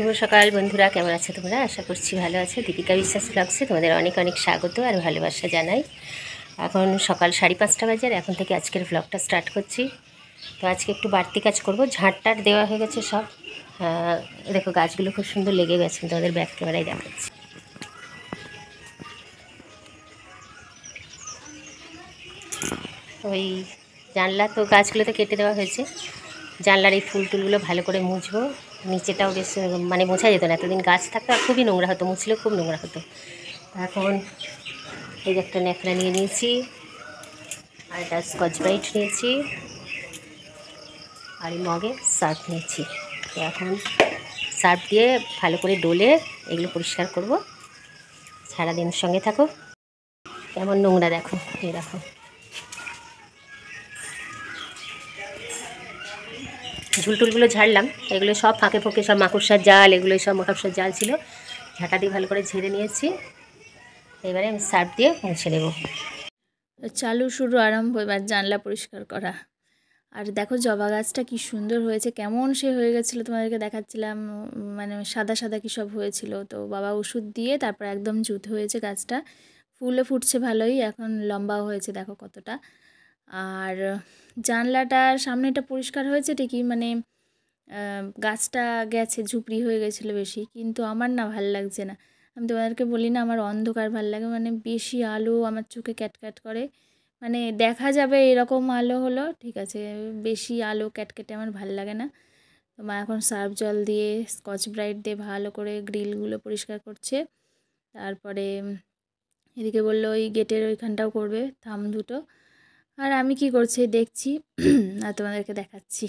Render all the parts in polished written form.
শুভ সকাল বন্ধুরা, কেমন আছো তোমরা? আশা করছি ভালো আছো। দীপিকা বিশ্বাস ব্লগসে তোমাদের অনেক অনেক স্বাগত আর ভালোবাসা জানাই। এখন সকাল 5:30 বাজে আর এখন থেকে আজকের ব্লগটা স্টার্ট করছি। তো আজকে একটু বাড়তি কাজ করব। ঝাঁটটার দেওয়া হয়ে গেছে সব। দেখো গাছগুলো খুব সুন্দর লেগে গেছে, তোমাদের ব্যাক ক্যামেরায় দেখাচ্ছি। ওই জানলা তো গাছগুলোতে কেটে দেওয়া হয়েছে। জানলার এই ফুল টুলগুলো ভালো করে মুছবো। নিচেটাও বেশ মানে মোছা যেত না, এতদিন গাছ থাকতো আর খুবই নোংরা হতো, মুছলেও খুব নোংরা হতো। এখন এই যে একটা ন্যাকড়া নিয়ে নিয়েছি, আর একটা স্কচ ব্রাইট নিয়েছি, আর এই মগে সার্ফ নিয়েছি। তো এখন সার্ফ দিয়ে ভালো করে ডলে এগুলো পরিষ্কার করব। সারাদিনের সঙ্গে থাকো। কেমন নোংরা দেখো, এই দেখো। ঝুলটুলগুলো ঝাড়লাম, এগুলো সব ফাঁকে ফোঁকে সব মাকড়সার জাল, এগুলো সব মাকড়সার জাল ছিল। ঝাঁটা দিয়ে ভালো করে ঝেড়ে নিয়েছি। এবারে আমি সার্ফ দিয়ে মুছে নেব। চালু শুরু আরম্ভ এবার জানলা পরিষ্কার করা। আর দেখো জবা গাছটা কি সুন্দর হয়েছে, কেমন সে হয়ে গেছিলো তোমাদেরকে দেখাচ্ছিলাম, মানে সাদা সাদা কী সব হয়েছিল। তো বাবা ওষুধ দিয়ে তারপর একদম জুত হয়েছে গাছটা, ফুলে ফুটছে ভালোই, এখন লম্বাও হয়েছে দেখো কতটা। আর জানলাটার সামনেটা পরিষ্কার হয়েছে ঠিকই, মানে গাছটা গেছে, ঝুপড়ি হয়ে গেছিলো বেশি, কিন্তু আমার না ভাল লাগছে না। আমি তোমাদেরকে বলি না আমার অন্ধকার ভাল লাগে, মানে বেশি আলো আমার চোখে ক্যাটক্যাট করে, মানে দেখা যাবে এরকম আলো হলো ঠিক আছে, বেশি আলো ক্যাটকেটে আমার ভাল লাগে না। তো মা এখন সার্ফ জল দিয়ে স্কচ ব্রাইট দিয়ে ভালো করে গ্রিলগুলো পরিষ্কার করছে। তারপরে এদিকে বললো ওই গেটের ওইখানটাও করবে, থাম দুটো। আর আমি কি করছি দেখছি আর তোমাদেরকে দেখাচ্ছি।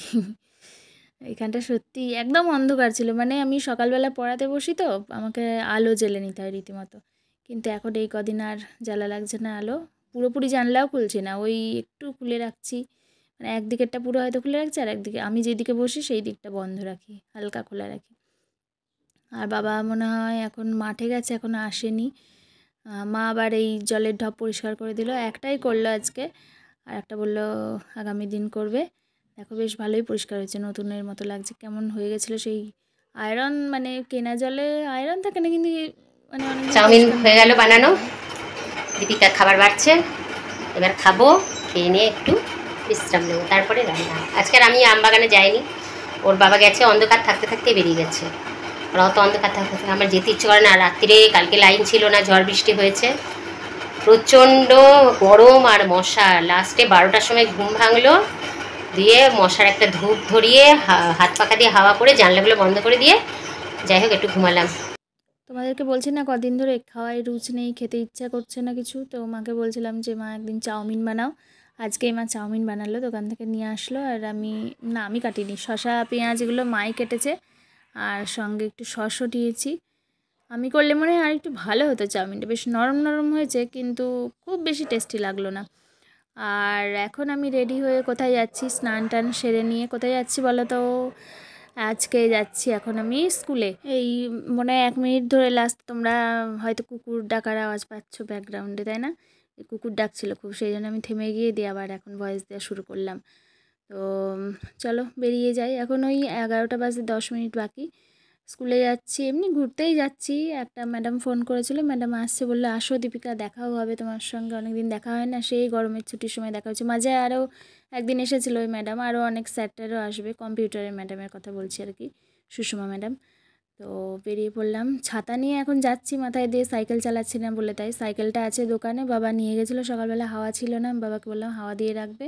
এখানটা সত্যি একদম অন্ধকার ছিল, মানে আমি সকালবেলা পড়াতে বসি তো আমাকে আলো জ্বেলে নিতে হয় রীতিমতো, কিন্তু এখন এই কদিন আর জ্বালা লাগছে না আলো। পুরোপুরি জানলাও খুলছি না, ওই একটু খুলে রাখছি, মানে একদিকেরটা পুরো হয়তো খুলে রাখছি আর একদিকে আমি যেদিকে বসি সেই দিকটা বন্ধ রাখি, হালকা খোলা রাখি। আর বাবা মনে হয় এখন মাঠে গেছে, এখনও আসেনি। মা আবার এই জলের ঢপ পরিষ্কার করে দিল, একটাই করলো আজকে, আর একটা বললো আগামী দিন করবে। দেখো বেশ ভালোই পরিষ্কার হয়েছে, নতুনের মতো লাগছে। কেমন হয়ে গেছিলো সেই আয়রন, মানে কেনা জলে আয়রন থাকে না, কিন্তু মানে অনেক চাউমিন হয়ে গেল বানানো। দীপিকা খাবার বাড়ছে, এবার খাবো, খেয়ে নিয়ে একটু বিশ্রাম নেবো, তারপরে রান্না। আজকে আমি আমবাগানে যাইনি, ওর বাবা গেছে, অন্ধকার থাকতে থাকতে বেরিয়ে গেছে। আর অত অন্ধকার থাকতে থাকতে আমার যেতে ইচ্ছে করে না। রাত্রিরে কালকে লাইন ছিল না, ঝড় বৃষ্টি হয়েছে, প্রচণ্ড গরম আর মশা। লাস্টে 12টার সময় ঘুম ভাঙলো, দিয়ে মশার একটা ধূপ ধরিয়ে হাত পাখা দিয়ে হাওয়া করে জানলাগুলো বন্ধ করে দিয়ে যাই হোক একটু ঘুমালাম। তোমাদেরকে বলছি না কদিন ধরে খাওয়ায় রুচ নেই, খেতে ইচ্ছা করছে না কিছু, তো মাকে বলছিলাম যে মা একদিন চাউমিন বানাও। আজকেই মা চাউমিন বানালো, দোকান থেকে নিয়ে আসলো। আর আমি কাটিনি, শসা পেঁয়াজ এগুলো মাই কেটেছে, আর সঙ্গে একটু সসও দিয়েছি। আমি করলে মনে হয় আর একটু ভালো হতো, চাউমিনটা বেশ নরম নরম হয়েছে, কিন্তু খুব বেশি টেস্টি লাগলো না। আর এখন আমি রেডি হয়ে কোথায় যাচ্ছি, স্নান টান সেরে নিয়ে কোথায় যাচ্ছি বলো তো? আজকে যাচ্ছি এখন আমি স্কুলে। এই মনে হয় 1 মিনিট ধরে লাস্ট তোমরা হয়তো কুকুর ডাকার আওয়াজ পাচ্ছ ব্যাকগ্রাউন্ডে, তাই না? কুকুর ডাকছিল খুব, সেই জন্য আমি থেমে গিয়ে দিয়ে আবার এখন ভয়েস দেওয়া শুরু করলাম। তো চলো বেরিয়ে যাই, এখন ওই 11টা বাজে 10 মিনিট বাকি। স্কুলে যাচ্ছি, এমনি ঘুরতেই যাচ্ছি। একটা ম্যাডাম ফোন করেছিল, ম্যাডাম আসছে, বললো আসো দীপিকা, দেখাও হবে তোমার সঙ্গে, অনেকদিন দেখা হয় না, সেই গরমের ছুটির সময় দেখা হচ্ছে। মাঝে আরও একদিন এসেছিলো ওই ম্যাডাম, আরও অনেক স্যারটারও আসবে, কম্পিউটারের ম্যাডামের কথা বলছি আর কি, সুষমা ম্যাডাম। তো বেরিয়ে পড়লাম, ছাতা নিয়ে এখন যাচ্ছি মাথায় দিয়ে, সাইকেল চালাচ্ছি না বলে, তাই সাইকেলটা আছে দোকানে, বাবা নিয়ে গেছিলো সকালবেলা, হাওয়া ছিল না, বাবাকে বললাম হাওয়া দিয়ে রাখবে।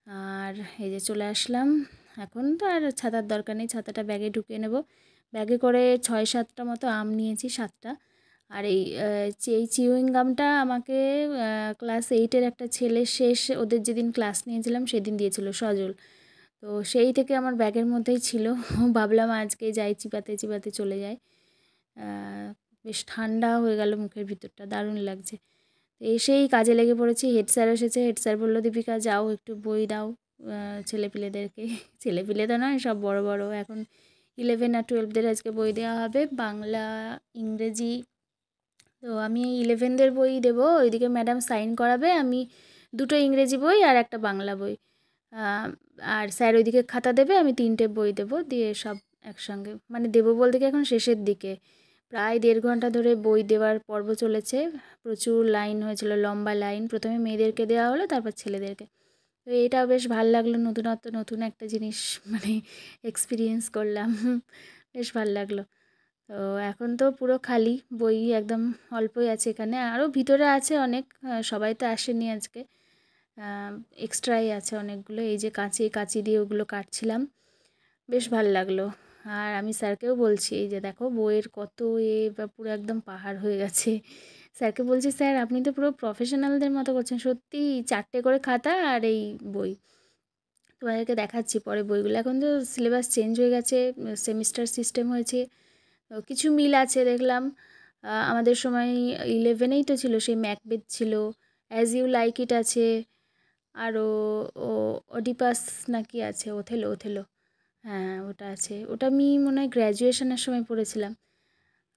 আর এই যে চলে আসলাম, এখন তো আর ছাতার দরকার নেই, ছাতাটা ব্যাগে ঢুকিয়ে নেব। ব্যাগে করে 6-7টা মতো আম নিয়েছি, 7টা। আর এই চিউইং গামটা আমাকে ক্লাস 8-এর একটা ছেলে, শেষ ওদের যেদিন ক্লাস নিয়েছিলাম সেদিন দিয়েছিল, সজল। তো সেই থেকে আমার ব্যাগের মধ্যেই ছিল, ভাবলাম আজকে যাই চিবাতে চিবাতে চলে যায়। বেশ ঠান্ডা হয়ে গেল মুখের ভিতরটা, দারুণ লাগছে। এসেই কাজে লেগে পড়েছি, হেড স্যার এসেছে, হেড স্যার বললো দীপিকা যাও একটু বই দাও ছেলেপিলেদেরকে। ছেলেপিলে তো নয়, সব বড় বড়, এখন 11 আর 12দের আজকে বই দেওয়া হবে, বাংলা ইংরেজি। তো আমি 11দের বই দেবো, ওইদিকে ম্যাডাম সাইন করাবে, আমি 2টো ইংরেজি বই আর একটা বাংলা বই, আর স্যার ওইদিকে খাতা দেবে, আমি 3টে বই দেবো, দিয়ে সব একসঙ্গে, মানে দেবো বলতে কি এখন শেষের দিকে, প্রায় 1.5 ঘন্টা ধরে বই দেওয়ার পর্ব চলেছে। প্রচুর লাইন হয়েছিল, লম্বা লাইন। প্রথমে মেয়েদেরকে দেওয়া হলো, তারপর ছেলেদেরকে। তো এটাও বেশ ভাল লাগলো, নতুনত্ব, নতুন একটা জিনিস মানে এক্সপিরিয়েন্স করলাম। বেশ ভাল লাগলো। তো এখন তো পুরো খালি, বই একদম অল্পই আছে এখানে, আরও ভিতরে আছে অনেক, সবাই তো আসেনি আজকে, এক্সট্রাই আছে অনেকগুলো। এই যে কাঁচি দিয়ে ওগুলো কাটছিলাম, বেশ ভাল লাগলো। আর আমি স্যারকেও বলছি, এই যে দেখো বইয়ের কত বা পুরো একদম পাহাড় হয়ে গেছে। স্যারকে বলছি, স্যার আপনি তো পুরো প্রফেশনালদের মতো করছেন, সত্যি 4টে করে খাতা আর এই বই। তোমাদেরকে দেখাচ্ছি পরে বইগুলো। এখন তো সিলেবাস চেঞ্জ হয়ে গেছে, সেমিস্টার সিস্টেম হয়েছে, কিছু মিল আছে দেখলাম। আমাদের সময় 11এই তো ছিল সেই ম্যাকবেথ ছিল, অ্যাজ ইউ লাইক ইট আছে, আরও ওডিপাস নাকি আছে, ওথেলো, হ্যাঁ ওটা আছে। ওটা আমি মনে হয় গ্র্যাজুয়েশনের সময় পড়েছিলাম।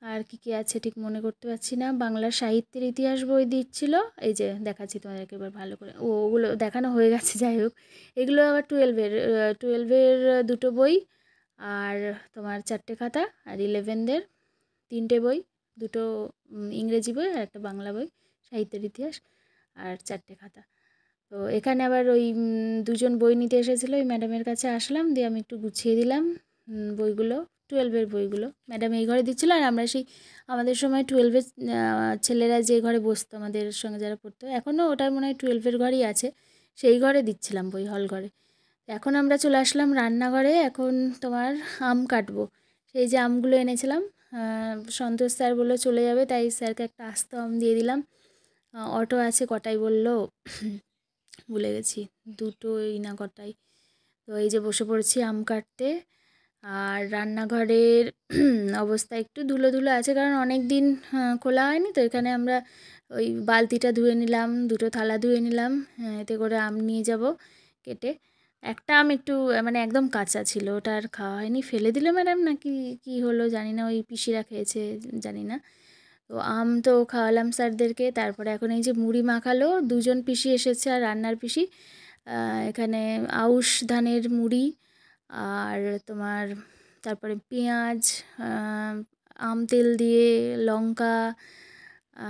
আর কী আছে ঠিক মনে করতে পারছি না। বাংলা সাহিত্যের ইতিহাস বই দিচ্ছিল, এই যে দেখাচ্ছি তোমাদেরকে এবার ভালো করে। ওগুলো দেখানো হয়ে গেছে, যাই হোক। এগুলো আবার 12-এর 2টো বই, আর তোমার 4টে খাতা, আর 11দের 3টে বই, 2টো ইংরেজি বই আর একটা বাংলা বই, সাহিত্যের ইতিহাস, আর 4টে খাতা। তো এখানে আবার ওই 2জন বই নিতে এসেছিলো, ওই ম্যাডামের কাছে আসলাম, দিয়ে আমি একটু গুছিয়ে দিলাম বইগুলো, 12-এর বইগুলো। ম্যাডাম এই ঘরে দিচ্ছিলো, আর আমরা সেই আমাদের সময় 12-এর ছেলেরা যে ঘরে বসতো আমাদের সঙ্গে যারা পড়তো, এখনও ওটা মনে হয় 12-এর ঘরই আছে, সেই ঘরে দিচ্ছিলাম বই, হল ঘরে। এখন আমরা চলে আসলাম রান্নাঘরে, এখন তোমার আম কাটবো। সেই যে আমগুলো এনেছিলাম, সন্তোষ স্যার বললো চলে যাবে, তাই স্যারকে একটা আস্ত আম দিয়ে দিলাম। অটো আছে কটাই বললো, ভুলে গেছি, 2টোই না কটাই। তো এই যে বসে পড়েছি আম কাটতে। আর রান্নাঘরের অবস্থা একটু ধুলো আছে, কারণ অনেক দিন খোলা হয়নি, তো এখানে আমরা ওই বালতিটা ধুয়ে নিলাম, 2টো থালা ধুয়ে নিলাম, এতে করে আম নিয়ে যাব কেটে। একটা আম একটু মানে একদম কাঁচা ছিল, ওটা আর খাওয়া হয়নি, ফেলে দিল ম্যাডাম নাকি কী হলো জানি না, ওই পিসিরা খেয়েছে জানি না। তো আম তো খাওয়ালাম স্যারদেরকে। তারপরে এখন এই যে মুড়ি মাখালো, 2জন পিসি এসেছে আর রান্নার পিসি। এখানে আউশ ধানের মুড়ি, আর তোমার তারপরে পেঁয়াজ, আম তেল দিয়ে, লঙ্কা,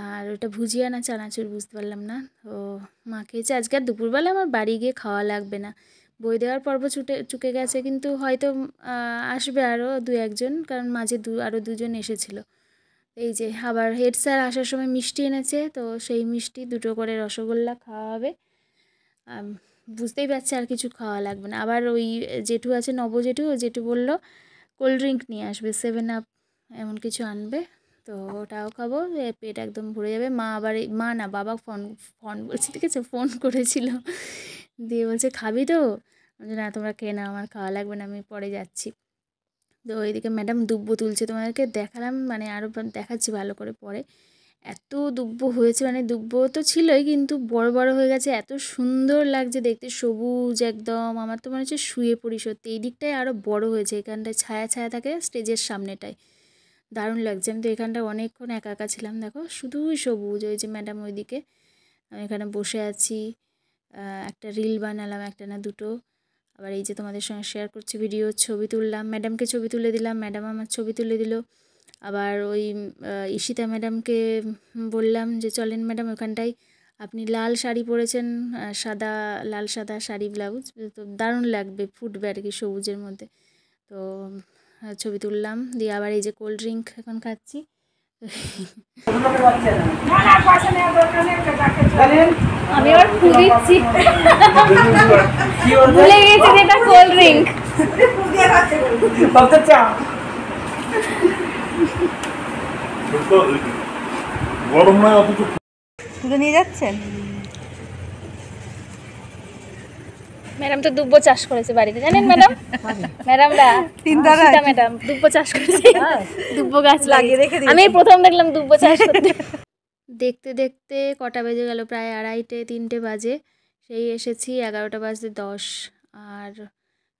আর ওটা ভুজিয়া না চানাচুর বুঝতে পারলাম না। তো মা খেয়েছে। আজকে আর দুপুরবেলা আমার বাড়ি গিয়ে খাওয়া লাগবে না, বই দেওয়ার পর্ব চুকে গেছে, কিন্তু হয়তো আসবে আরও 2-1জন, কারণ মাঝে আরও 2জন এসেছিলো। এই যে আবার হেড স্যার আসার সময় মিষ্টি এনেছে, তো সেই মিষ্টি 2টো করে রসগোল্লা খাওয়া হবে। বুঝতেই পারছি আর কিছু খাওয়া লাগবে না। আবার ওই জেঠু আছে, নবজেঠু, ও জেঠু বললো কোল্ড ড্রিঙ্ক নিয়ে আসবে, 7 আপ এমন কিছু আনবে, তো ওটাও খাবো, পেট একদম ভরে যাবে। মা আবার মা না বাবা ফোন বলছে, ঠিক আছে, ফোন করেছিল, দিয়ে বলছে খাবি তো, না তোমরা খেয়ে নাও, আমার খাওয়া লাগবে না, আমি পরে যাচ্ছি। তো ওইদিকে ম্যাডাম দুব্বো তুলছে, তোমাদেরকে দেখালাম, মানে আরও দেখাচ্ছি ভালো করে পরে। এত দুব্বো হয়েছে, মানে দুব্বো তো ছিলই, কিন্তু বড় বড় হয়ে গেছে, এত সুন্দর লাগছে দেখতে, সবুজ একদম। আমার তো মনে হচ্ছে শুয়ে পড়ি সত্যি। এই দিকটায় আরও বড় হয়েছে, এখানটায় ছায়া থাকে স্টেজের সামনেটায়, দারুণ লাগছে। আমি তো এখানটা অনেকক্ষণ একা একা ছিলাম, দেখো শুধুই সবুজ। ওই যে ম্যাডাম ওইদিকে, আমি এখানে বসে আছি, একটা রিল বানালাম, একটা না 2টো। আবার এই যে তোমাদের সঙ্গে শেয়ার করছি ভিডিও, ছবি তুললাম, ম্যাডামকে ছবি তুলে দিলাম, ম্যাডাম আমার ছবি তুলে দিল। আবার ওই ঈশিতা ম্যাডামকে বললাম যে চলেন ম্যাডাম, ওখানটায় আপনি লাল শাড়ি পরেছেন, লাল সাদা শাড়ি ব্লাউজ, তো দারুণ লাগবে, ফুটবে আর কি সবুজের মধ্যে। তো ছবি তুললাম, দিয়ে আবার এই যে কোল্ড ড্রিঙ্ক এখন খাচ্ছি। আমি আবার খুঁজিচ্ছি, ভুলে গেছি যেটা কোল্ড ড্রিঙ্ক। তুলে নিয়ে যাচ্ছেন ম্যাডাম তো দুব্বো চাষ করেছে বাড়িতে, জানেন ম্যাডাম? ম্যাডামরা ম্যাডাম দুব্বো চাষ করেছে, দুব্বো গাছ লাগিয়ে রেখে দিয়েছে। আমি প্রথম দেখলাম দুব্বো চাষ করতে। দেখতে দেখতে কটা বেজে গেল, প্রায় 2:30-3টে বাজে। সেই এসেছি 11টা বাজতে 10, আর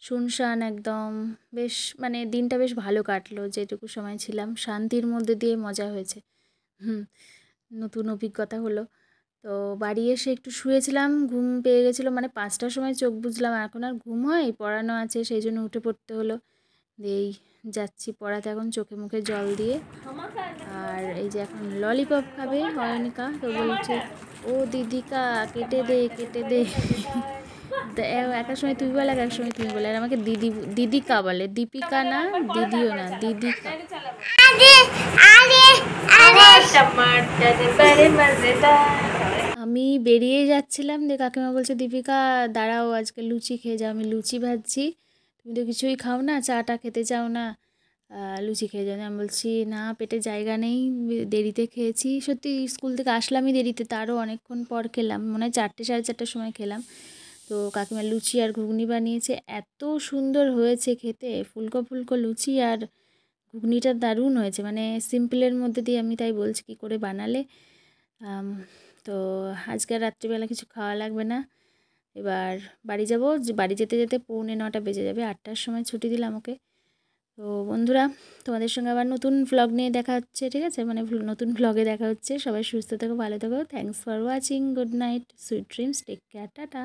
শুনশান একদম। বেশ মানে দিনটা বেশ ভালো কাটলো, যেটুকু সময় ছিলাম শান্তির মধ্যে দিয়ে, মজা হয়েছে। নতুন অভিজ্ঞতা হলো। তো বাড়ি এসে একটু শুয়েছিলাম, ঘুম পেয়ে গেছিলো, মানে 5টার সময় চোখ বুঝলাম, এখন আর ঘুম হয়, পড়ানো আছে, সেই জন্য উঠে পড়তে হলো। এই যাচ্ছি পড়াতে এখন চোখে মুখে জল দিয়ে। আর এই যে এখন ললিপপ খাবে অয়নিকা, তো বলছে ও দিদিকা কেটে দে কেটে দে। একটা সময় তুই বলে এক সময় তুমি বলে, আর আমাকে দিদি দিদিকা বলে, দীপিকা না দিদিও না দিদিকা। আমি বেরিয়ে যাচ্ছিলাম, দিয়ে কাকিমা বলছে দীপিকা দাঁড়াও আজকে লুচি খেয়ে যাও। আমি লুচি ভাজছি, তুমি তো কিছুই খাও না, চাটা খেতে চাও না, লুচি খেয়ে যাও। আমি বলছি না পেটে জায়গা নেই, দেরিতে খেয়েছি। সত্যি স্কুল থেকে আসলামই দেরিতে, তারও অনেকক্ষণ পর খেলাম, মনে হয় 4টে সাড়ে 4টের সময় খেলাম। তো কাকিমা লুচি আর ঘুগনি বানিয়েছে, এত সুন্দর হয়েছে খেতে, ফুলকো ফুলকো লুচি আর ঘুগনিটা দারুণ হয়েছে, মানে সিম্পলের মধ্যে দিয়ে। আমি তাই বলছি কী করে বানালে। তো আজকে আর রাত্রিবেলা কিছু খাওয়া লাগবে না, এবার বাড়ি যাব। বাড়ি যেতে যেতে 9:45 বেজে যাবে, 8টার সময় ছুটি দিলাম ওকে। তো বন্ধুরা, তোমাদের সঙ্গে আবার নতুন ভ্লগ নিয়ে দেখা হচ্ছে, ঠিক আছে, মানে নতুন ভ্লগে দেখা হচ্ছে। সবাই সুস্থ থেকো, ভালো থেকো। Thanks for watching, good night, sweet dreams, take care, tata.